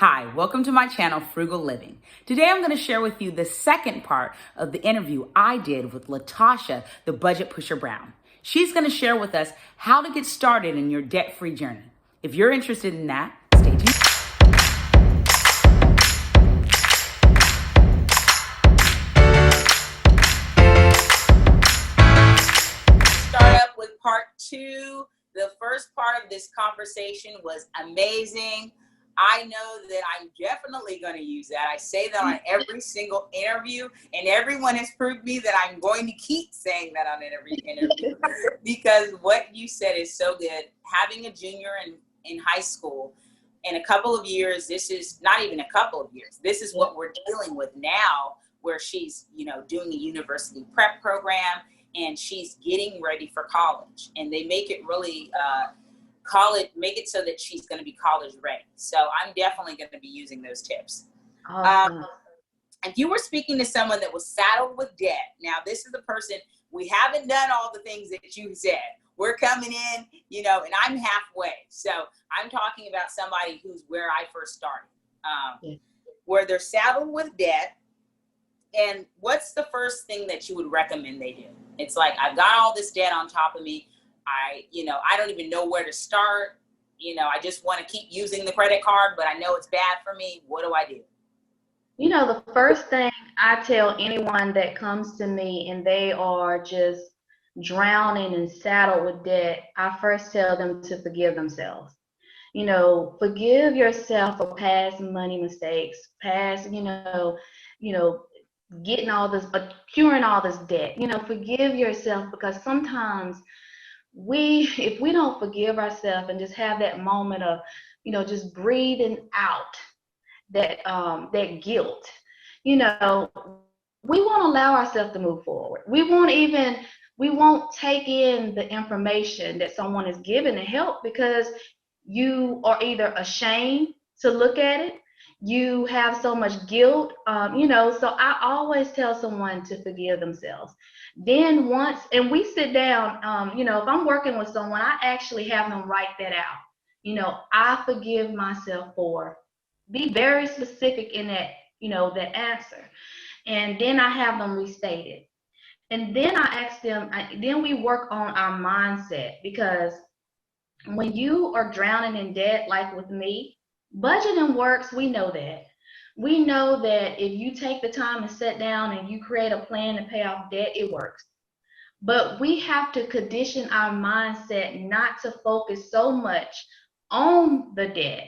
Hi, welcome to my channel, Frugal Living. Today I'm going to share with you the second part of the interview I did with Latasha, the Budget Pusher Brown. She's going to share with us how to get started in your debt-free journey. If you're interested in that, stay tuned. Start up with part two. The first part of this conversation was amazing. I know that I'm definitely going to use that. I say that on every single interview, and everyone has proved me that I'm going to keep saying that on every interview because what you said is so good. Having a junior in high school in a couple of years, this is not even a couple of years. This is what we're dealing with now, where she's, doing a university prep program and she's getting ready for college, and they make it really, make it so that she's going to be college ready. So I'm definitely going to be using those tips. Awesome. If you were speaking to someone that was saddled with debt, now this is the person, we haven't done all the things that you said. We're coming in, and I'm halfway. So I'm talking about somebody who's where I first started, where they're saddled with debt. And what's the first thing that you would recommend they do? It's like, I've got all this debt on top of me. I don't even know where to start. I just want to keep using the credit card, but I know it's bad for me. What do I do? The first thing I tell anyone that comes to me and they are just drowning and saddled with debt, I first tell them to forgive themselves. Forgive yourself for past money mistakes, past, getting all this, accruing all this debt. Forgive yourself, because sometimes if we don't forgive ourselves and just have that moment of, just breathing out that guilt, we won't allow ourselves to move forward. We won't take in the information that someone is giving to help, because you are either ashamed to look at it, you have so much guilt, so I always tell someone to forgive themselves. Then and we sit down, if I'm working with someone, I actually have them write that out. I forgive myself for, be very specific in that, that answer. And then I have them restate it. And then I ask them, then we work on our mindset, because when you are drowning in debt, like with me, budgeting works. We know that. We know that if you take the time to sit down and you create a plan to pay off debt, it works. But we have to condition our mindset not to focus so much on the debt,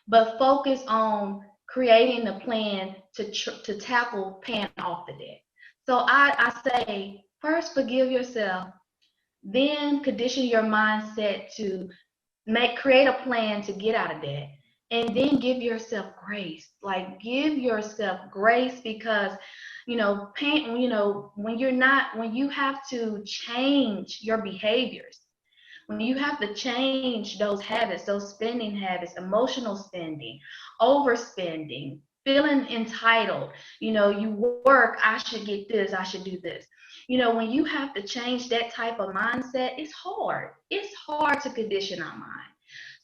but focus on creating a plan to tackle paying off the debt. So I say, first forgive yourself, then condition your mindset to create a plan to get out of debt, and then give yourself grace. Like, give yourself grace, because pain, when you have to change your behaviors, when you have to change those habits, those spending habits, emotional spending, overspending, feeling entitled, you work, I should get this, I should do this. When you have to change that type of mindset, it's hard. It's hard to condition our mind.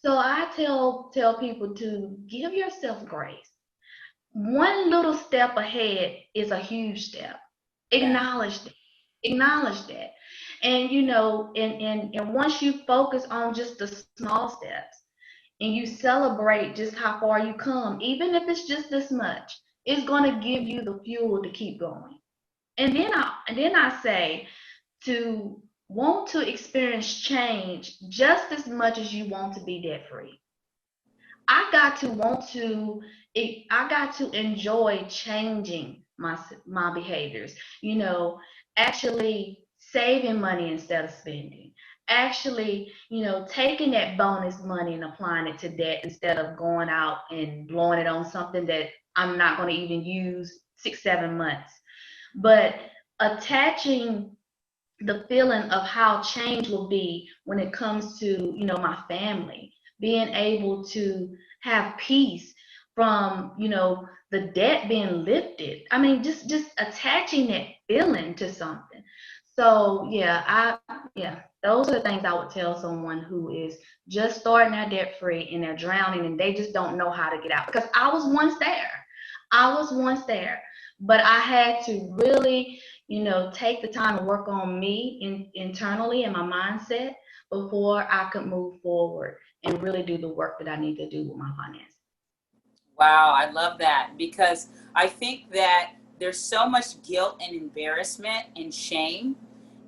So I tell people to give yourself grace. One little step ahead is a huge step. Acknowledge that. Acknowledge that. And and once you focus on just the small steps and you celebrate just how far you come, even if it's just this much, it's going to give you the fuel to keep going. And then I say to want to experience change just as much as you want to be debt free. I got to enjoy changing my behaviors. Actually saving money instead of spending. Actually, taking that bonus money and applying it to debt instead of going out and blowing it on something that I'm not going to even use 6-7 months. But attaching the feeling of how change will be when it comes to my family, being able to have peace from the debt being lifted. I mean, just attaching that feeling to something. So yeah, those are the things I would tell someone who is just starting their debt free and they're drowning and they just don't know how to get out. Because I was once there. I was once there. But I had to really, take the time to work on me internally and my mindset before I could move forward and really do the work that I need to do with my finances. Wow, I love that, because I think that there's so much guilt and embarrassment and shame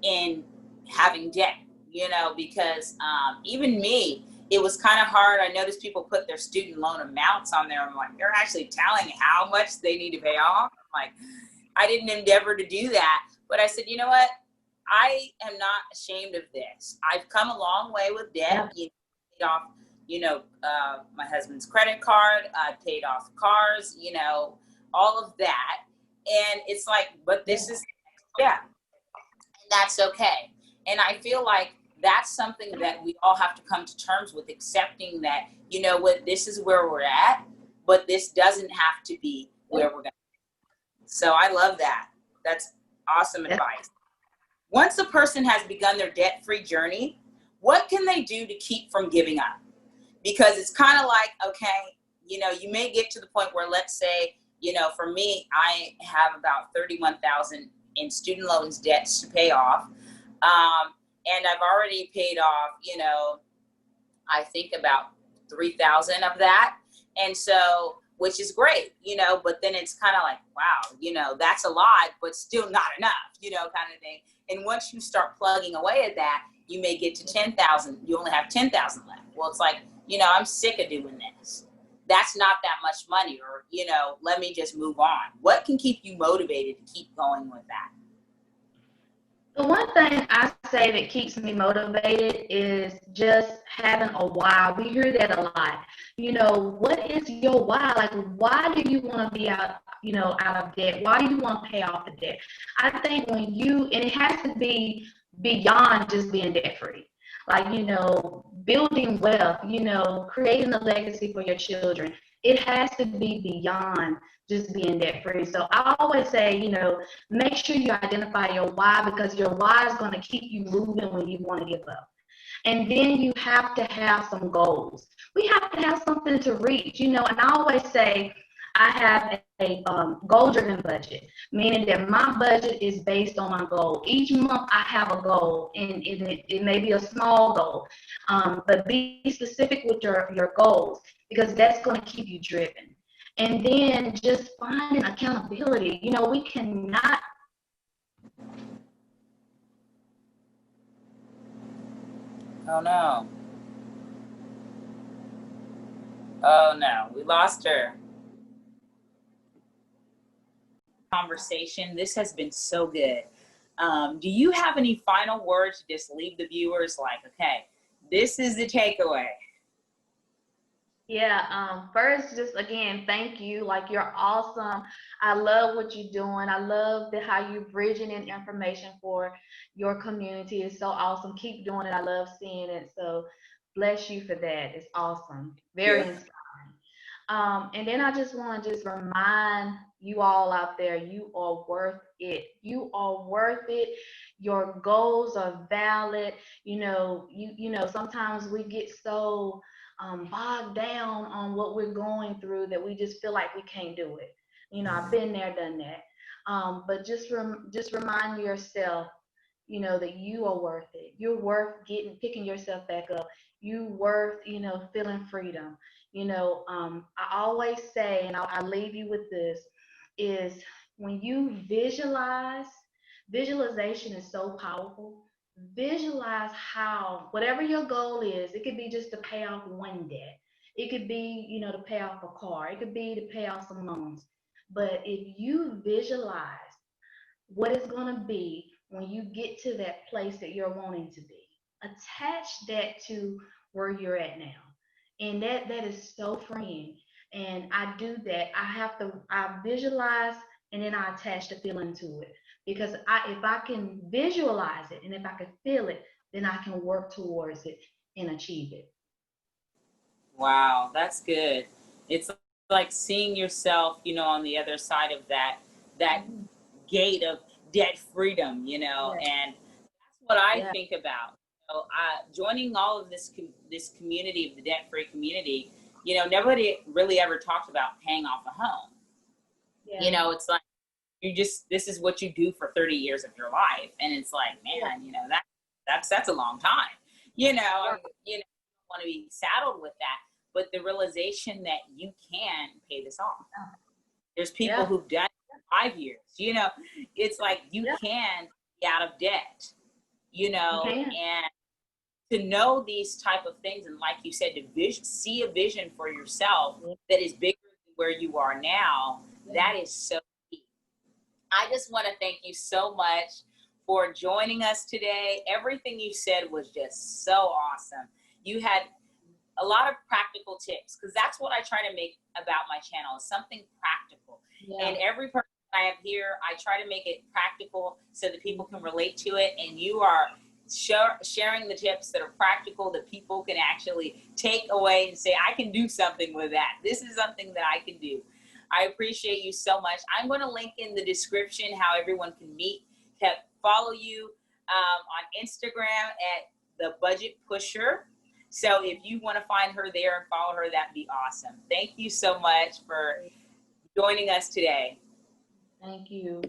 in having debt, because even me, it was kind of hard. I noticed people put their student loan amounts on there. I'm like, they're actually telling how much they need to pay off. I'm like, I didn't endeavor to do that. But I said, you know what? I am not ashamed of this. I've come a long way with Yeah. debt. Paid off, my husband's credit card. I paid off cars, all of that. And it's like, but this is, yeah, and that's okay. And I feel like that's something that we all have to come to terms with, accepting that, what, this is where we're at, but this doesn't have to be where we're going. So I love that. That's awesome advice. Once a person has begun their debt-free journey, what can they do to keep from giving up? Because it's kind of like, okay, you may get to the point where, let's say, for me, I have about 31,000 in student loans debts to pay off. And I've already paid off, I think about 3,000 of that. And so, which is great, but then it's kind of like, wow, that's a lot, but still not enough, kind of thing. And once you start plugging away at that, you may get to 10,000. You only have 10,000 left. Well, it's like, I'm sick of doing this. That's not that much money, or, let me just move on. What can keep you motivated to keep going with that? The one thing I say that keeps me motivated is just having a why. We hear that a lot. What is your why? Like, why do you want to be out of debt? Why do you want to pay off the debt? I think and it has to be beyond just being debt free. Like, building wealth, creating a legacy for your children. It has to be beyond just being debt free. So I always say, make sure you identify your why, because your why is going to keep you moving when you want to give up. And then you have to have some goals. We have to have something to reach, and I always say I have a goal-driven budget, meaning that my budget is based on my goal. Each month I have a goal, and it may be a small goal, but be specific with your goals, because that's going to keep you driven. And then just finding accountability. We cannot. Oh no. Oh no, we lost her. Conversation. This has been so good. Do you have any final words to just leave the viewers like, okay, this is the takeaway? Yeah, first, just again, thank you. Like, you're awesome. I love what you're doing. I love how you're bridging in information for your community. It's so awesome. Keep doing it. I love seeing it. So bless you for that. It's awesome. Very Yeah. inspiring. And then I just want to just remind you all out there, you are worth it. You are worth it. Your goals are valid. Sometimes we get so bogged down on what we're going through that we just feel like we can't do it. I've been there, done that. But just remind yourself, that you are worth it. You're worth picking yourself back up. You worth, feeling freedom. I always say, and I leave you with this, is when you visualization is so powerful. Visualize how, whatever your goal is, it could be just to pay off one debt. It could be, to pay off a car. It could be to pay off some loans. But if you visualize what it's going to be when you get to that place that you're wanting to be, attach that to where you're at now. And that is so freeing. And I do that. I visualize, and then I attach the feeling to it. Because if I can visualize it and if I can feel it, then I can work towards it and achieve it. Wow, that's good. It's like seeing yourself, on the other side of that gate of debt freedom, you know, and that's what I Yeah. think about. So, joining all of this community of the debt-free community, you know, nobody really ever talked about paying off a home. Yeah. You know, it's like this is what you do for 30 years of your life, and it's like, man, you know, that's a long time. You know, you know, don't want to be saddled with that, but the realization that you can pay this off. There's people who've done it for 5 years. You know, it's like you can be out of debt. You know, and to know these type of things, and like you said, to see a vision for yourself that is bigger than where you are now. That is so key. I just want to thank you so much for joining us today. Everything you said was just so awesome. You had a lot of practical tips, because that's what I try to make about my channel, is something practical. And every person I have here, I try to make it practical so that people can relate to it. And you are sharing the tips that are practical, that people can actually take away and say, I can do something with that. This is something that I can do. I appreciate you so much. I'm going to link in the description how everyone can follow you on Instagram at The Budget Pusher. So if you want to find her there and follow her, that'd be awesome. Thank you so much for joining us today. Thank you.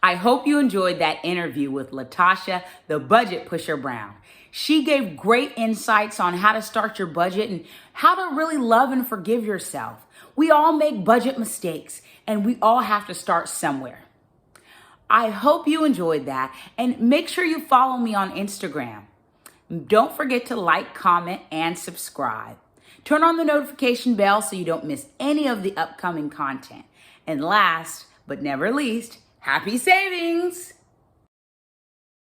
I hope you enjoyed that interview with Latasha, the Budget Pusher Brown. She gave great insights on how to start your budget and how to really love and forgive yourself. We all make budget mistakes, and we all have to start somewhere. I hope you enjoyed that, and make sure you follow me on Instagram. Don't forget to like, comment, and subscribe. Turn on the notification bell so you don't miss any of the upcoming content. And last but never least, happy savings!